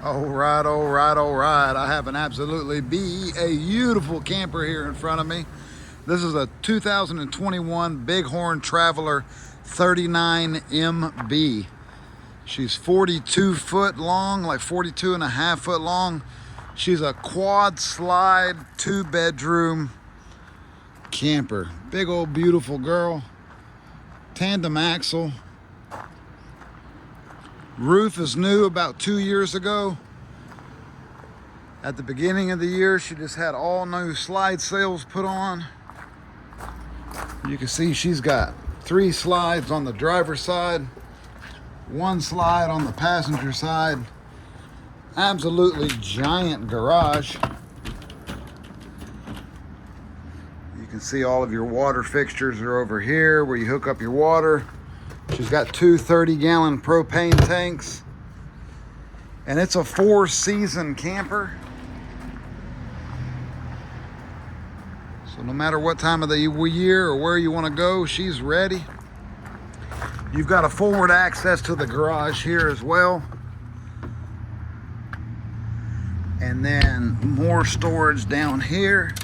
All right, all right, all right. I have an absolutely beautiful camper here in front of me. This is a 2021 Bighorn Traveler 39MB. She's 42 foot long, like 42 and a half foot long. She's a quad slide, 2-bedroom camper. Big old beautiful girl. Tandem axle. Roof is new about 2 years ago. At the beginning of the year, she just had all new slide sails put on. You can see she's got 3 slides on the driver's side, 1 slide on the passenger side. Absolutely giant garage. You can see all of your water fixtures are over here where you hook up your water. She's got 2 30-gallon propane tanks. And it's a 4-season camper. So no matter what time of the year or where you want to go, she's ready. You've got a forward access to the garage here as well. And then more storage down here.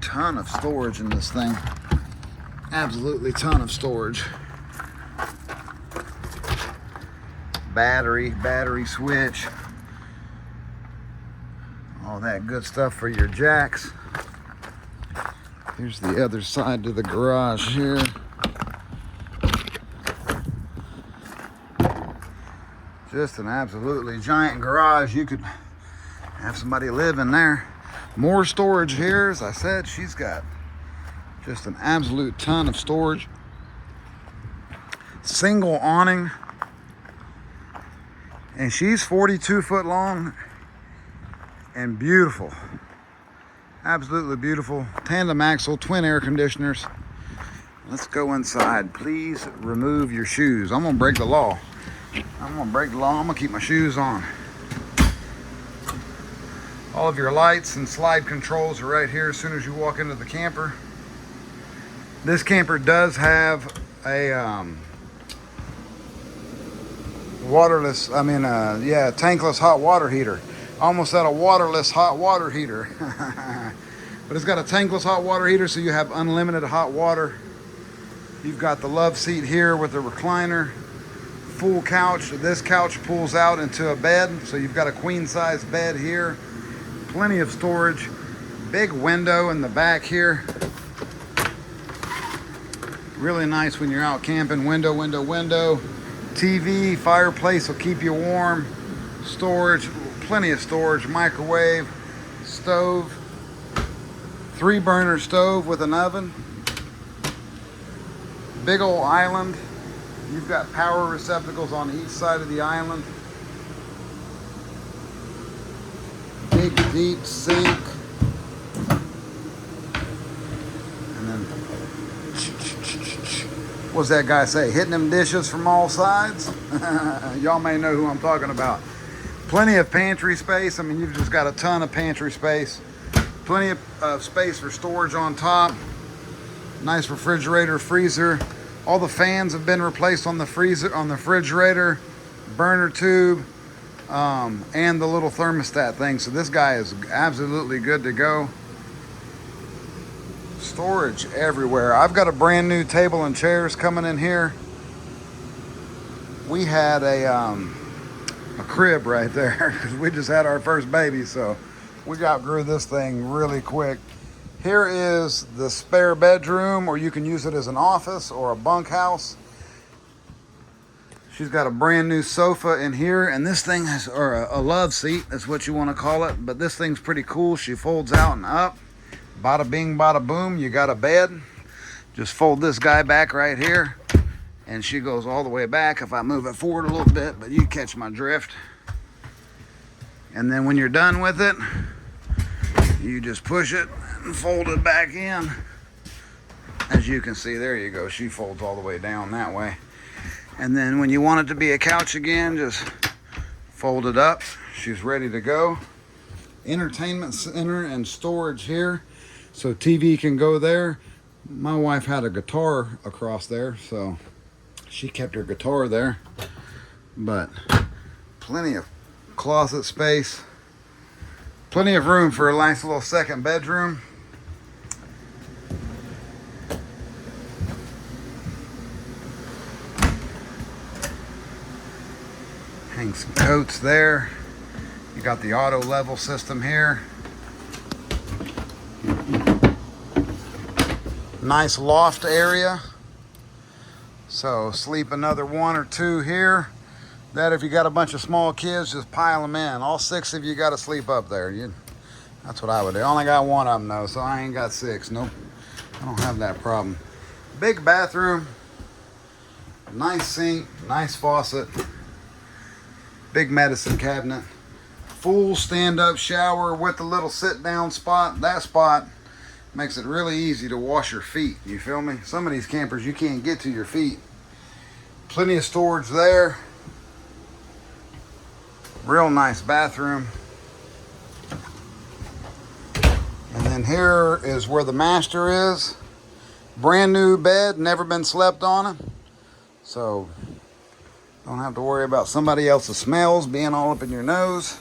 Ton of storage in this thing. Absolutely ton of storage. Battery switch. All that good stuff for your jacks. Here's the other side to the garage here. Just an absolutely giant garage. You could have somebody live in there. More storage here. As I said, she's got just an absolute ton of storage. Single awning. And she's 42 foot long and beautiful. Absolutely beautiful. Tandem axle, twin air conditioners. Let's go inside. Please remove your shoes. I'm gonna break the law. I'm gonna keep my shoes on. All of your lights and slide controls are right here as soon as you walk into the camper. This camper does have a tankless hot water heater. Almost had a waterless hot water heater. But it's got a tankless hot water heater, so you have unlimited hot water. You've got the love seat here with the recliner. Full couch. This couch pulls out into a bed, so you've got a queen size bed here. Plenty of storage. Big window in the back here. Really nice when you're out camping. Window. TV, fireplace will keep you warm. Storage, plenty of storage. Microwave, stove. 3-burner stove with an oven. Big old island. You've got power receptacles on each side of the island. Big deep sink. And then, what's that guy say? Hitting them dishes from all sides? Y'all may know who I'm talking about. Plenty of pantry space. I mean, you've just got a ton of pantry space. Plenty of space for storage on top. Nice refrigerator, freezer. All the fans have been replaced on the freezer, on the refrigerator, burner tube, and the little thermostat thing. So this guy is absolutely good to go. Storage everywhere. I've got a brand new table and chairs coming in here. We had a crib right there because we just had our first baby, so we outgrew this thing really quick. Here is the spare bedroom, or you can use it as an office or a bunkhouse. She's got a brand new sofa in here, and this thing has, or a love seat, that's what you want to call it, but this thing's pretty cool. She folds out and up. Bada bing, bada boom, you got a bed. Just fold this guy back right here, and she goes all the way back if I move it forward a little bit, but you catch my drift. And then when you're done with it, you just push it and fold it back in. As you can see, there you go. She folds all the way down that way. And then when you want it to be a couch again, just fold it up. She's ready to go. Entertainment center and storage here. So TV can go there. My wife had a guitar across there, so she kept her guitar there. But Plenty of closet space. Plenty of room for a nice little second bedroom. Hang some coats there. You got the auto level system here. Nice loft area. So sleep another 1 or 2 here. That if you got a bunch of small kids, just pile them in. All 6 of you got to sleep up there. That's what I would do. I only got 1 of them though, so I ain't got 6. Nope, I don't have that problem. Big bathroom. Nice sink, nice faucet. Big medicine cabinet. Full stand-up shower with a little sit-down spot. That spot makes it really easy to wash your feet. You feel me? Some of these campers, you can't get to your feet. Plenty of storage there. Real nice bathroom. And then here is where the master is. Brand new bed, never been slept on it. So don't have to worry about somebody else's smells being all up in your nose.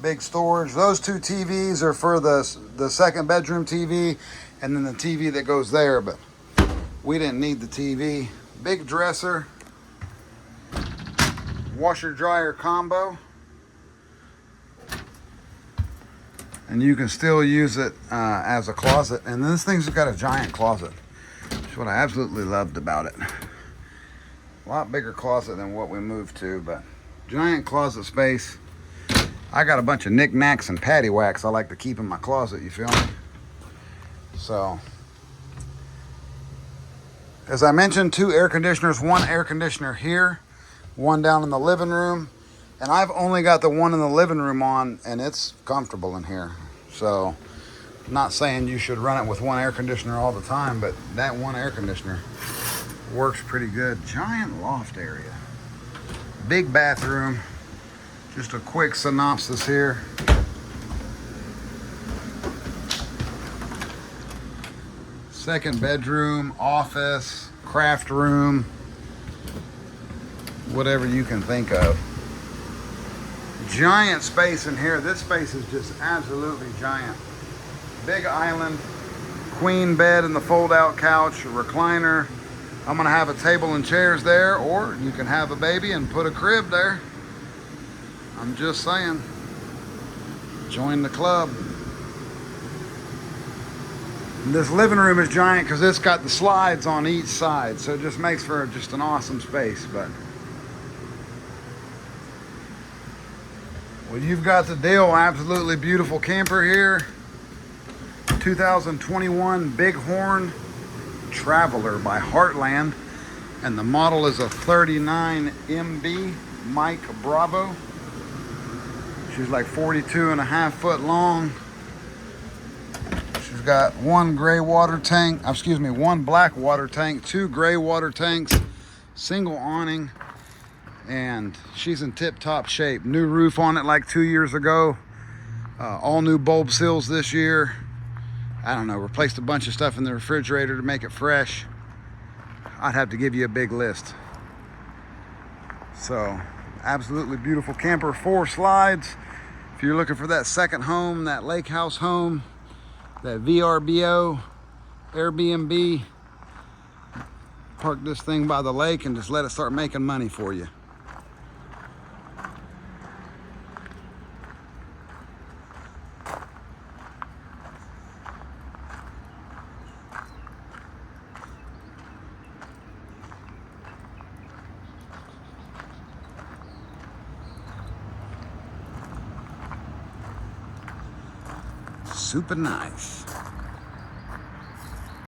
Big storage. Those 2 TVs are for the second bedroom TV, and then the TV that goes there, but we didn't need the TV. Big dresser. Washer dryer combo. And you can still use it as a closet. And this thing's got a giant closet. That's what I absolutely loved about it. A lot bigger closet than what we moved to, but giant closet space. I got a bunch of knickknacks and paddywhacks I like to keep in my closet, you feel me? So, as I mentioned, 2 air conditioners, 1 air conditioner here, 1 down in the living room. And I've only got the one in the living room on, and it's comfortable in here. So, I'm not saying you should run it with 1 air conditioner all the time, but that 1 air conditioner works pretty good. Giant loft area. Big bathroom. Just a quick synopsis here. Second bedroom, office, craft room, whatever you can think of. Giant space in here. This space is just absolutely giant. Big island, queen bed and the fold-out couch, a recliner. I'm gonna have a table and chairs there, or you can have a baby and put a crib there. I'm just saying, join the club. And this living room is giant because it's got the slides on each side, so it just makes for just an awesome space. But well, you've got the deal. Absolutely beautiful camper here. 2021 Bighorn Traveler by Heartland, and the model is a 39 MB Mike Bravo. She's like 42.5 foot long. She's got 1 gray water tank, 1 black water tank, 2 gray water tanks, single awning, and she's in tip-top shape. New roof on it like 2 years ago. All new bulb seals this year. I don't know, replaced a bunch of stuff in the refrigerator to make it fresh. I'd have to give you a big list. So, absolutely beautiful camper, 4 slides. If you're looking for that second home, that lake house home, that VRBO, Airbnb, park this thing by the lake and just let it start making money for you. Super nice.